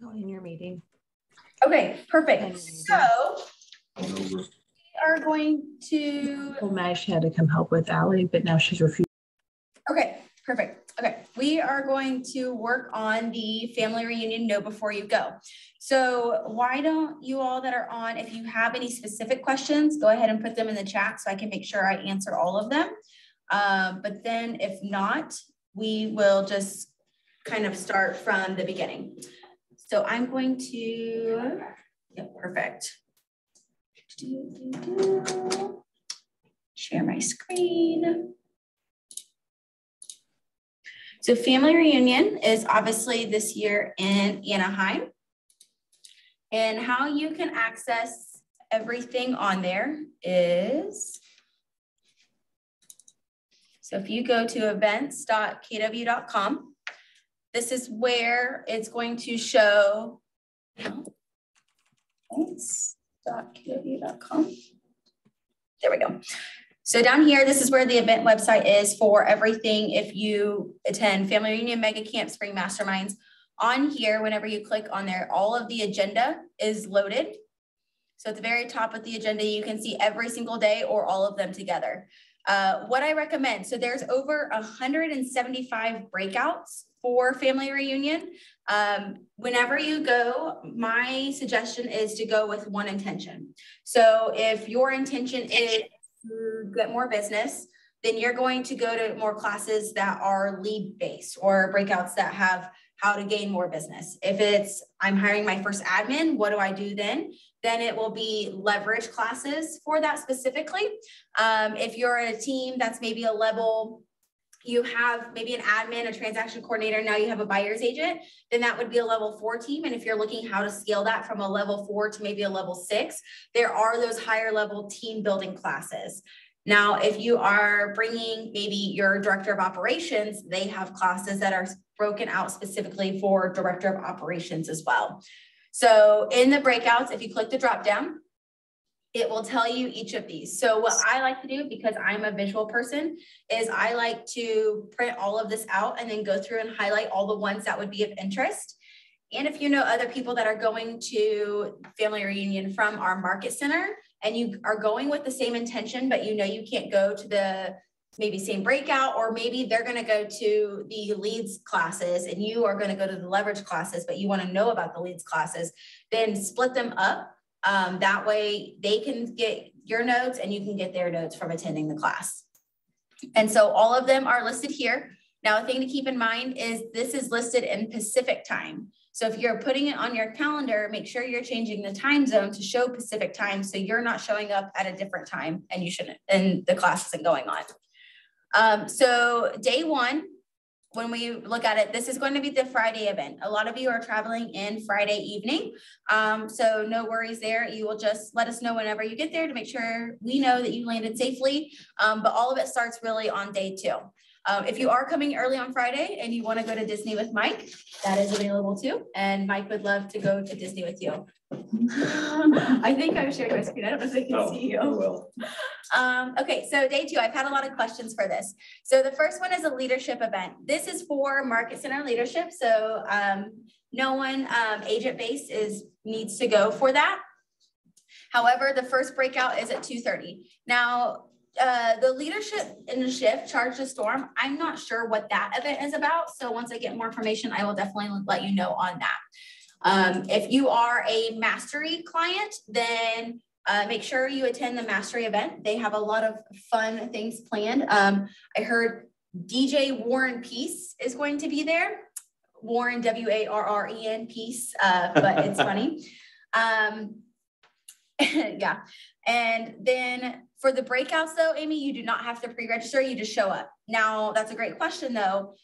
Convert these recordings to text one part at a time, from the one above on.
So in your meeting. Okay, perfect. So we are going to. Well, Mash had to come help with Allie, but now she's refused. Okay, perfect. Okay, we are going to work on the family reunion know before you go. So why don't you all that are on, if you have any specific questions, go ahead and put them in the chat so I can make sure I answer all of them. But then if not, we will just kind of start from the beginning. So I'm going to, yep, perfect. Share my screen. So family reunion is obviously this year in Anaheim. And how you can access everything on there is, so if you go to events.kw.com, this is where it's going to show events.kw.com. There we go. So down here, this is where the event website is for everything. If you attend Family Reunion, Mega Camp, Spring Masterminds, on here, whenever you click on there, all of the agenda is loaded. So at the very top of the agenda, you can see every single day or all of them together. What I recommend, so there's over 175 breakouts for Family Reunion. Whenever you go, my suggestion is to go with one intention. So if your intention is to get more business, then you're going to go to more classes that are lead based or breakouts that have how to gain more business. If it's, I'm hiring my first admin, what do I do then? Then it will be leverage classes for that specifically. If you're in a team that's maybe a level, you have maybe an admin, a transaction coordinator, now you have a buyer's agent, then that would be a level 4 team. And if you're looking how to scale that from a level 4 to maybe a level 6, there are those higher level team building classes. Now, if you are bringing maybe your director of operations, they have classes that are broken out specifically for director of operations as well. So in the breakouts, if you click the drop down, it will tell you each of these. So what I like to do, because I'm a visual person, is I like to print all of this out and then go through and highlight all the ones that would be of interest. And if you know other people that are going to Family Reunion from our market center and you are going with the same intention, but you know you can't go to the maybe same breakout, or maybe they're going to go to the leads classes and you are going to go to the leverage classes, but you want to know about the leads classes, then split them up. That way they can get your notes and you can get their notes from attending the class. And so all of them are listed here. Now, a thing to keep in mind is this is listed in Pacific time. So if you're putting it on your calendar, make sure you're changing the time zone to show Pacific time so you're not showing up at a different time and you shouldn't, and the class isn't going on. So day one, when we look at it, this is going to be the Friday event. A lot of you are traveling in Friday evening. So no worries there. You will just let us know whenever you get there to make sure we know that you landed safely. But all of it starts really on day 2. If you are coming early on Friday and you want to go to Disney with Mike, that is available too. And Mike would love to go to Disney with you. I think I'm sharing my screen. I don't know if they can see you. Okay, so day 2, I've had a lot of questions for this. So the first one is a leadership event. This is for Market Center leadership. So no one agent-based needs to go for that. However, the first breakout is at 2:30. Now, the leadership in the shift, Charge the Storm, I'm not sure what that event is about. So once I get more information, I will definitely let you know on that. If you are a Mastery client, then make sure you attend the Mastery event. They have a lot of fun things planned. I heard DJ Warren Peace is going to be there. Warren, W-A-R-R-E-N, Peace, but it's funny. Yeah. And then for the breakouts though, Amy, you do not have to pre-register, you just show up. Now, that's a great question though.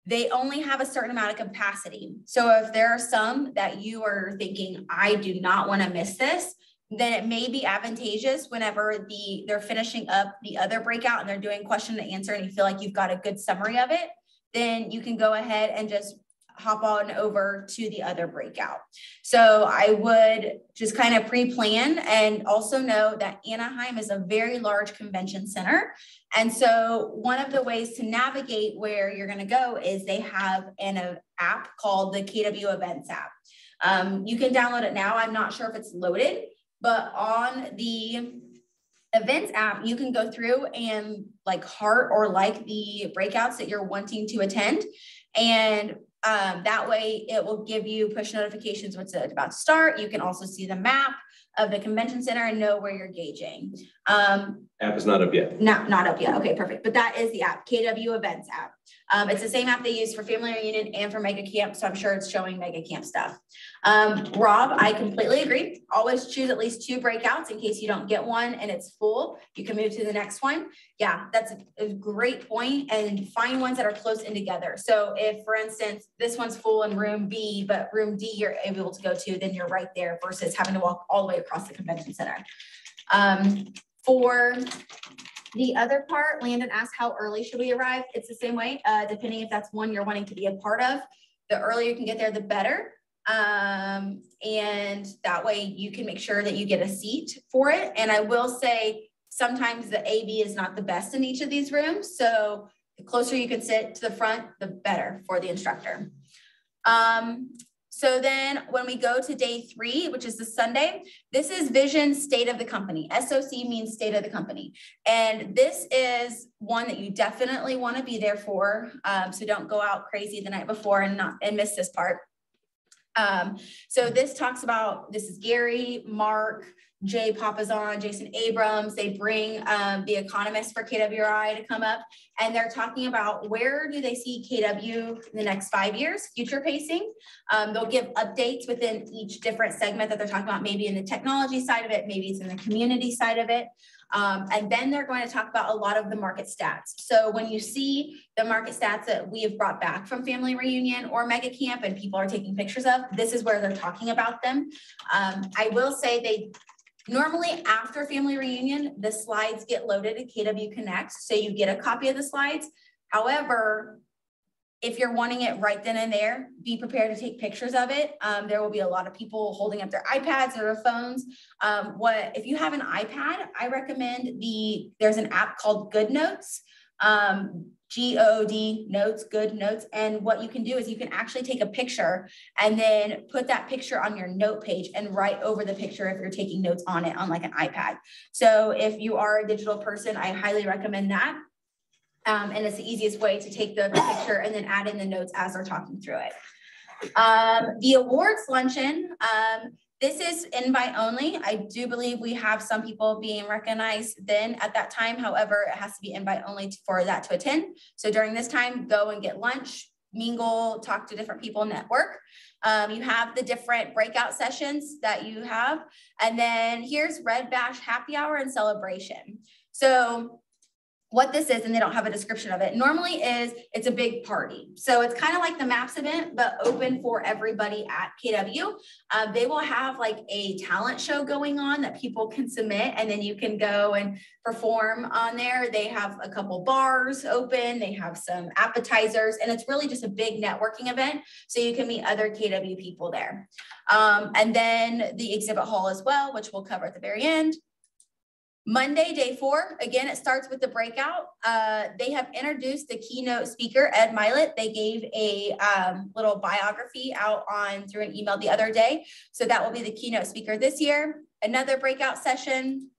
They only have a certain amount of capacity. So if there are some that you are thinking, I do not want to miss this, then it may be advantageous whenever they're finishing up the other breakout and they're doing question and answer and you feel like you've got a good summary of it, then you can go ahead and just hop on over to the other breakout. So I would just kind of pre-plan, and also know that Anaheim is a very large convention center. And so one of the ways to navigate where you're going to go is they have an app called the KW Events app. You can download it now. I'm not sure if it's loaded, but on the events app, you can go through and like heart or like the breakouts that you're wanting to attend. And that way it will give you push notifications when it's about to start. You can also see the map of the convention center and know where you're gauging. App is not up yet. Not up yet. Okay, perfect. But that is the app, KW Events app. It's the same app they use for Family Reunion and for Mega Camp, so I'm sure it's showing Mega Camp stuff. Rob, I completely agree. Always choose at least 2 breakouts in case you don't get one and it's full. You can move to the next one. Yeah, that's a great point. And find ones that are close in together. So if, for instance, this one's full in room B, but room D you're able to go to, then you're right there versus having to walk all the way across the convention center. For the other part, Landon asked how early should we arrive? It's the same way, depending if that's one you're wanting to be a part of. The earlier you can get there, the better. And that way you can make sure that you get a seat for it. And I will say, sometimes the AB is not the best in each of these rooms. So the closer you can sit to the front, the better for the instructor. So then when we go to day 3, which is the Sunday, this is vision state of the company. SOC means state of the company. And this is one that you definitely want to be there for. So don't go out crazy the night before and miss this part. So this talks about, this is Gary, Mark, Jay Papazon, Jason Abrams. They bring the economists for KWRI to come up, and they're talking about where do they see KW in the next 5 years, future pacing. They'll give updates within each different segment that they're talking about, maybe in the technology side of it, maybe it's in the community side of it. And then they're going to talk about a lot of the market stats. So when you see the market stats that we have brought back from Family Reunion or Mega Camp and people are taking pictures of, this is where they're talking about them. I will say they normally after Family Reunion, the slides get loaded at KW Connect. So you get a copy of the slides. However, if you're wanting it right then and there, be prepared to take pictures of it. There will be a lot of people holding up their iPads or their phones. If you have an iPad, I recommend there's an app called Good Notes, GOD Notes, Good Notes. And what you can do is you can actually take a picture and then put that picture on your note page and write over the picture if you're taking notes on it on like an iPad. So if you are a digital person, I highly recommend that. And it's the easiest way to take the picture and then add in the notes as they're talking through it. The awards luncheon, this is invite only. I do believe we have some people being recognized then at that time. However, it has to be invite only for that to attend. So during this time, go and get lunch, mingle, talk to different people, network. You have the different breakout sessions that you have. And then here's Red Bash Happy Hour and Celebration. So what this is, and they don't have a description of it, normally is it's a big party. So it's kind of like the MAPS event, but open for everybody at KW. They will have like a talent show going on that people can submit, and then you can go and perform on there. They have a couple bars open, they have some appetizers, and it's really just a big networking event. So you can meet other KW people there. And then the exhibit hall as well, which we'll cover at the very end. Monday, day 4, again, it starts with the breakout. They have introduced the keynote speaker, Ed Milet. They gave a little biography out through an email the other day. So that will be the keynote speaker this year. Another breakout session,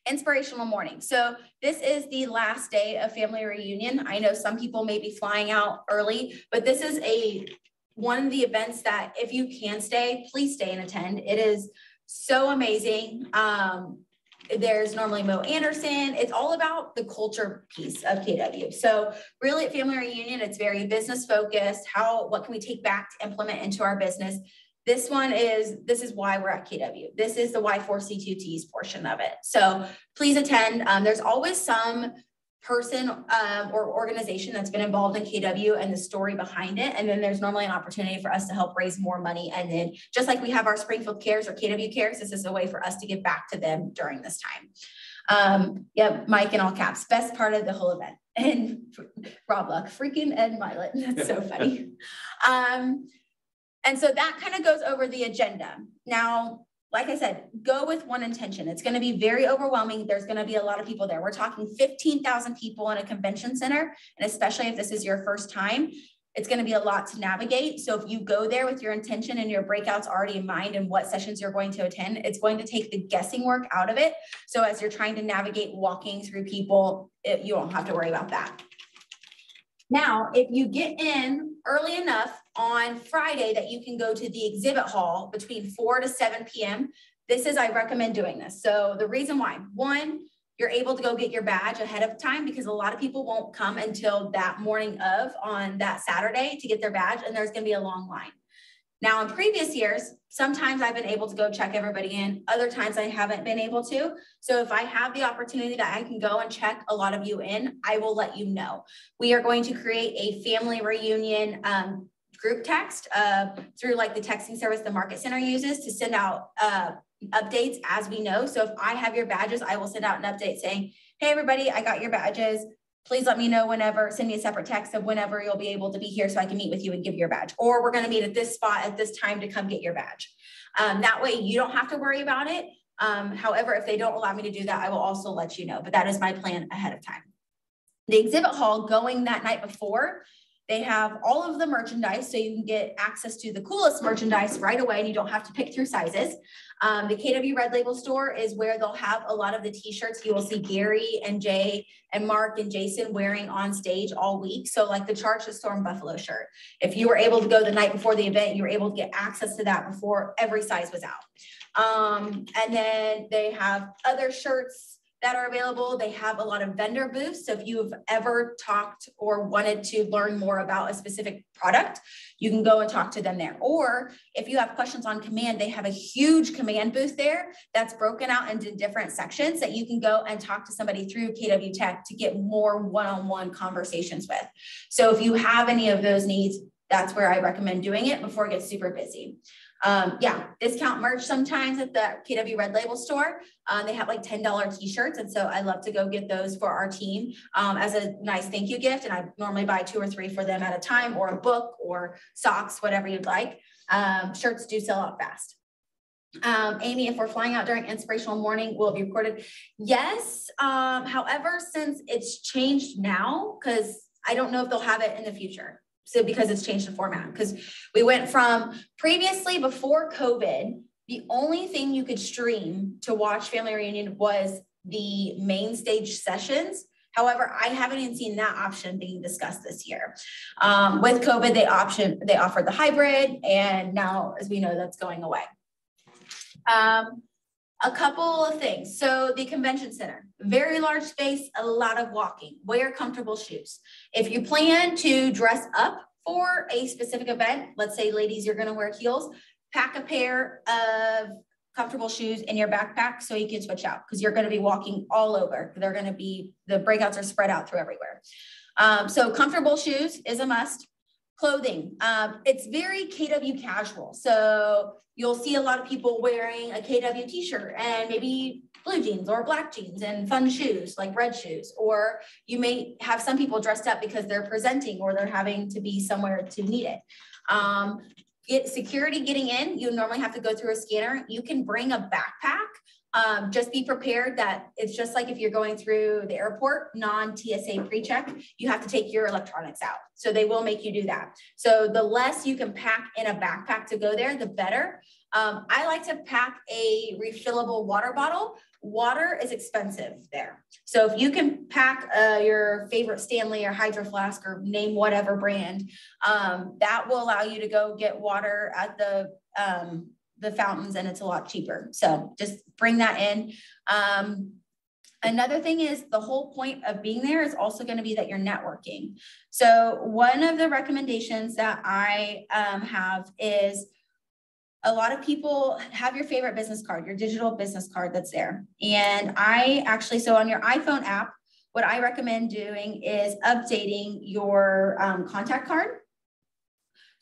inspirational morning. So this is the last day of Family Reunion. I know some people may be flying out early, but this is one of the events that if you can stay, please stay and attend. It is so amazing. There's normally Mo Anderson. It's all about the culture piece of KW. So really at Family Reunion, it's very business focused. What can we take back to implement into our business? This is why we're at KW. This is the Y4C2Ts portion of it. So please attend. There's always some person or organization that's been involved in KW and the story behind it. And then there's normally an opportunity for us to help raise more money. And then just like we have our Springfield Cares or KW Cares, this is a way for us to give back to them during this time. Yep, Mike in all caps, best part of the whole event. And Rob Luck, freaking Ed Milet. That's so funny. And so that kind of goes over the agenda. Now, like I said, go with one intention. It's going to be very overwhelming. There's going to be a lot of people there. We're talking 15,000 people in a convention center. And especially if this is your first time, it's going to be a lot to navigate. So if you go there with your intention and your breakouts already in mind and what sessions you're going to attend, it's going to take the guessing work out of it. So as you're trying to navigate walking through people, you won't have to worry about that. Now, if you get in early enough on Friday that you can go to the exhibit hall between 4 to 7 p.m., I recommend doing this. So the reason why, one, you're able to go get your badge ahead of time because a lot of people won't come until that morning of on that Saturday to get their badge, and there's going to be a long line. Now, in previous years, sometimes I've been able to go check everybody in. Other times I haven't been able to. So if I have the opportunity that I can go and check a lot of you in, I will let you know. We are going to create a family reunion group text through like the texting service the Market Center uses to send out updates as we know. So if I have your badges, I will send out an update saying, hey, everybody, I got your badges. Please let me know whenever, send me a separate text of whenever you'll be able to be here so I can meet with you and give your badge. Or we're going to meet at this spot at this time to come get your badge. That way you don't have to worry about it. However, if they don't allow me to do that, I will also let you know, but that is my plan ahead of time. The exhibit hall going that night before, they have all of the merchandise, so you can get access to the coolest merchandise right away and you don't have to pick through sizes. The KW Red Label store is where they'll have a lot of the t-shirts you will see Gary and Jay and Mark and Jason wearing on stage all week. So like the Charge the Storm Buffalo shirt. If you were able to go the night before the event, you were able to get access to that before every size was out. And then they have other shirts that are available. They have a lot of vendor booths. So if you've ever talked or wanted to learn more about a specific product, you can go and talk to them there. Or if you have questions on command, they have a huge command booth there that's broken out into different sections that you can go and talk to somebody through KW Tech to get more one-on-one conversations with. So if you have any of those needs, that's where I recommend doing it before it gets super busy. Yeah, discount merch sometimes at the KW Red Label store. They have like $10 t-shirts. And so I love to go get those for our team as a nice thank you gift. And I normally buy 2 or 3 for them at a time, or a book or socks, whatever you'd like. Shirts do sell out fast. Amy, if we're flying out during Inspirational Morning, will it be recorded? Yes. However, since it's changed now, because I don't know if they'll have it in the future. So because it's changed the format, because we went from previously before COVID, the only thing you could stream to watch Family Reunion was the main stage sessions. However, I haven't even seen that option being discussed this year. With COVID, they offered the hybrid, and now, as we know, that's going away. A couple of things. So the convention center, very large space, a lot of walking, wear comfortable shoes. If you plan to dress up for a specific event, let's say ladies, you're gonna wear heels, pack a pair of comfortable shoes in your backpack so you can switch out, because you're gonna be walking all over. They're gonna be, the breakouts are spread out through everywhere. So comfortable shoes is a must. Clothing, it's very KW casual. So you'll see a lot of people wearing a KW t-shirt and maybe blue jeans or black jeans and fun shoes like red shoes. Or you may have some people dressed up because they're presenting or they're having to be somewhere to meet it. Get security getting in, you normally have to go through a scanner. You can bring a backpack. Just be prepared that it's just like if you're going through the airport, non-TSA pre-check, you have to take your electronics out. So they will make you do that. So the less you can pack in a backpack to go there, the better. I like to pack a refillable water bottle. Water is expensive there. So if you can pack your favorite Stanley or Hydro Flask or name whatever brand, that will allow you to go get water at the fountains, and it's a lot cheaper. So just bring that in. Another thing is the whole point of being there is also going to be that you're networking. So one of the recommendations that I have is a lot of people have your favorite business card, your digital business card that's there. And I actually, so on your iPhone app, what I recommend doing is updating your contact card.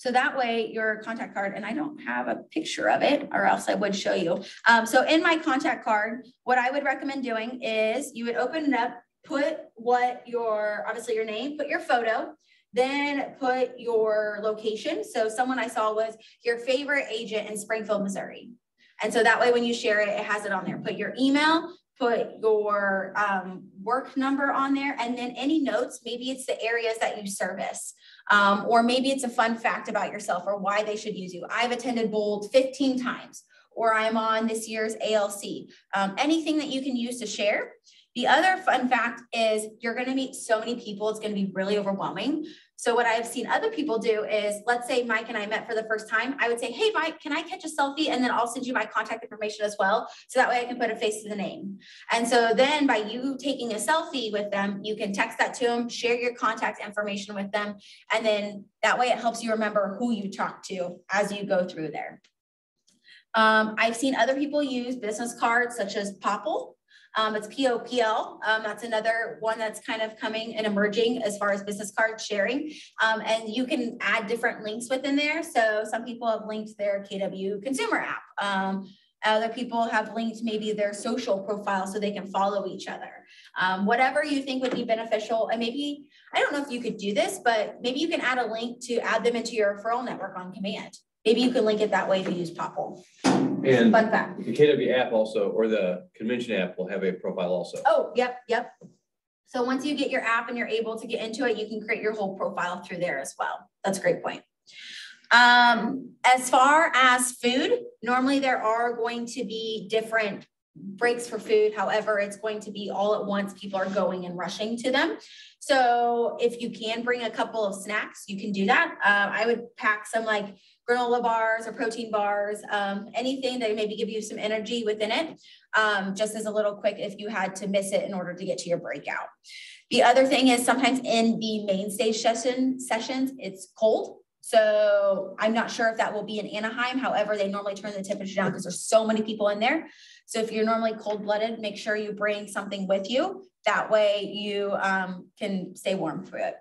So that way your contact card, and I don't have a picture of it or else I would show you. So in my contact card, what I would recommend doing is you would open it up, put obviously your name, put your photo, then put your location. So someone I saw was your favorite agent in Springfield, Missouri. And so that way when you share it, it has it on there. Put your email, put your work number on there, and then any notes. Maybe it's the areas that you service, or maybe it's a fun fact about yourself or why they should use you. I've attended Bold 15 times, or I'm on this year's ALC. Anything that you can use to share. The other fun fact is you're going to meet so many people, it's going to be really overwhelming. So what I've seen other people do is, let's say Mike and I met for the first time. I would say, hey, Mike, can I catch a selfie? And then I'll send you my contact information as well. So that way I can put a face to the name. And so then by you taking a selfie with them, you can text that to them, share your contact information with them. And then that way it helps you remember who you talk to as you go through there. I've seen other people use business cards such as Popl. It's POPL. That's another one that's kind of coming and emerging as far as business card sharing. And you can add different links within there. So some people have linked their KW consumer app. Other people have linked maybe their social profile so they can follow each other. Whatever you think would be beneficial. And maybe, I don't know if you could do this, but maybe you can add a link to add them into your referral network on command. Maybe you can link it that way if you use Popl. And fun fact. The KW app also, or the convention app, will have a profile also. Oh, yep. So once you get your app and you're able to get into it, you can create your whole profile through there as well. That's a great point. As far as food, normally there are going to be different breaks for food. However, it's going to be all at once. People are going and rushing to them. So if you can bring a couple of snacks, you can do that. I would pack some like granola bars or protein bars, anything that maybe give you some energy within it, just as a little quick if you had to miss it in order to get to your breakout. The other thing is sometimes in the main stage sessions, it's cold. So I'm not sure if that will be in Anaheim. However, they normally turn the temperature down because there's so many people in there. So if you're normally cold-blooded, make sure you bring something with you. That way you can stay warm through it.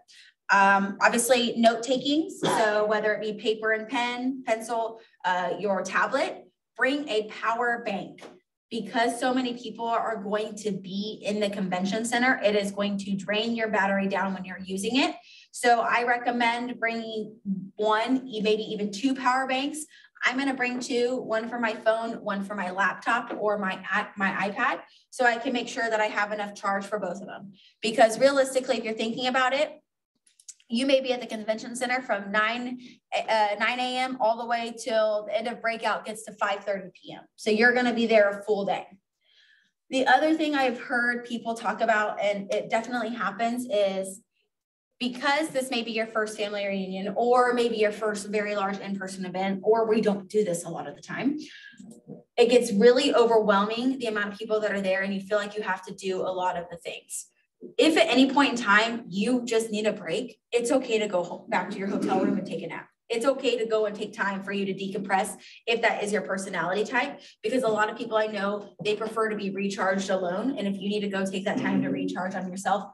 Obviously note-taking. So whether it be paper and pen, pencil, your tablet, bring a power bank. Because so many people are going to be in the convention center, it is going to drain your battery down when you're using it. So I recommend bringing one, maybe even two power banks. I'm going to bring two, one for my phone, one for my laptop or my iPad, so I can make sure that I have enough charge for both of them. Because realistically, if you're thinking about it, you may be at the convention center from 9 a.m. all the way till the end of breakout gets to 5:30 p.m. So you're going to be there a full day. The other thing I've heard people talk about, and it definitely happens, is because this may be your first family reunion or maybe your first very large in-person event, or we don't do this a lot of the time, it gets really overwhelming, the amount of people that are there, and you feel like you have to do a lot of the things. If at any point in time you just need a break, it's okay to go home, back to your hotel room and take a nap. It's okay to go and take time for you to decompress if that is your personality type, because a lot of people I know, they prefer to be recharged alone. And if you need to go take that time to recharge on yourself,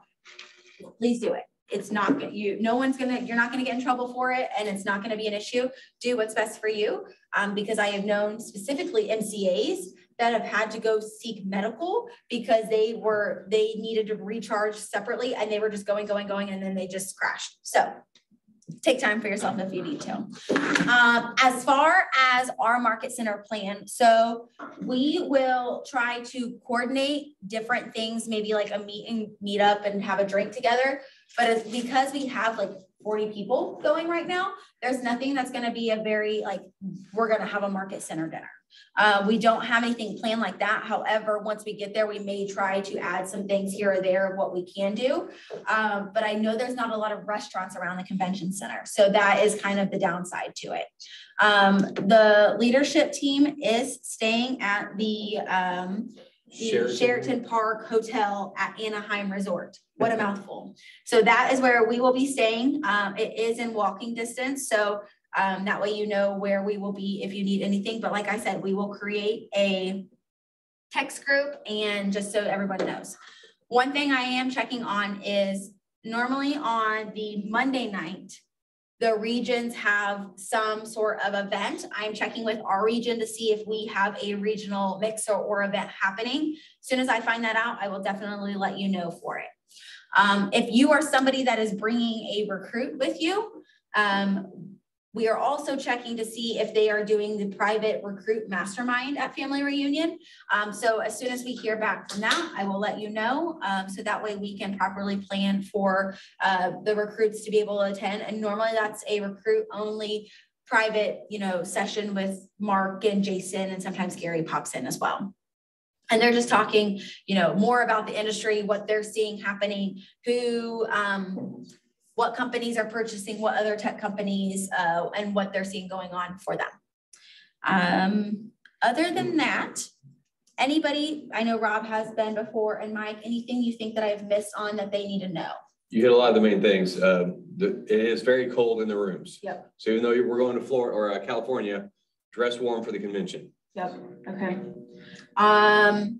please do it. It's not you're not going to get in trouble for it, and it's not going to be an issue. Do what's best for you. Because I have known specifically MCAs that have had to go seek medical because they needed to recharge separately, and they were just going, and then they just crashed. So take time for yourself if you need to. As far as our market center plan, so we will try to coordinate different things, maybe like a meet up and have a drink together. But it's because we have like 40 people going right now, there's nothing that's going to be a very we're going to have a market center dinner. We don't have anything planned like that. However, once we get there, we may try to add some things here or there of what we can do. But I know there's not a lot of restaurants around the convention center. So that is kind of the downside to it. The leadership team is staying at the Sheraton Park Hotel at Anaheim Resort. What a mouthful. So that is where we will be staying. It is in walking distance. So that way you know where we will be if you need anything. But like I said, we will create a text group, and just so everybody knows. One thing I am checking on is normally on the Monday night, the regions have some sort of event. I'm checking with our region to see if we have a regional mix or event happening. As soon as I find that out, I will definitely let you know for it. If you are somebody that is bringing a recruit with you, we are also checking to see if they are doing the private recruit mastermind at Family Reunion. So as soon as we hear back from that, I will let you know. So that way we can properly plan for the recruits to be able to attend. And normally that's a recruit only private, session with Mark and Jason, and sometimes Gary pops in as well. And they're just talking, more about the industry, what they're seeing happening, what companies are purchasing, what other tech companies, and what they're seeing going on for them. Other than that, anybody, I know Rob has been before, and Mike, anything you think that I've missed on that they need to know? You hit a lot of the main things. It is very cold in the rooms. Yep. So even though we're going to Florida or California, dress warm for the convention. Yep. Okay. And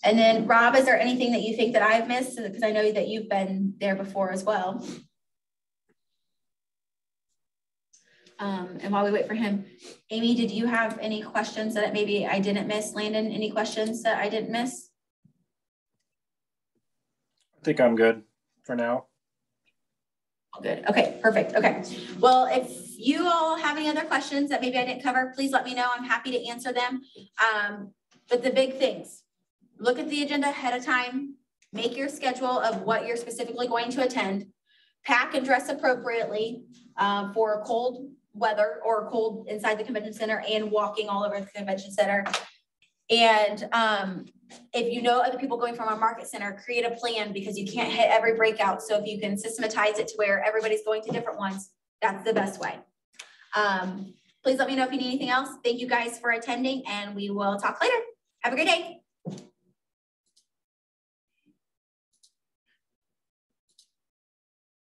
then Rob, is there anything that you think that I've missed? Because I know that you've been there before as well. And while we wait for him, Amy, did you have any questions that maybe I didn't miss? Landon, any questions that I didn't miss? I think I'm good for now. Good. Okay, perfect. Okay. Well, if you all have any other questions that maybe I didn't cover, please let me know. I'm happy to answer them. But the big things, look at the agenda ahead of time, make your schedule of what you're specifically going to attend, pack and dress appropriately for cold weather or cold inside the convention center and walking all over the convention center. And if you know other people going from our market center, create a plan, because you can't hit every breakout. So if you can systematize it to where everybody's going to different ones, that's the best way. Please let me know if you need anything else. Thank you guys for attending, and we will talk later. Have a great day.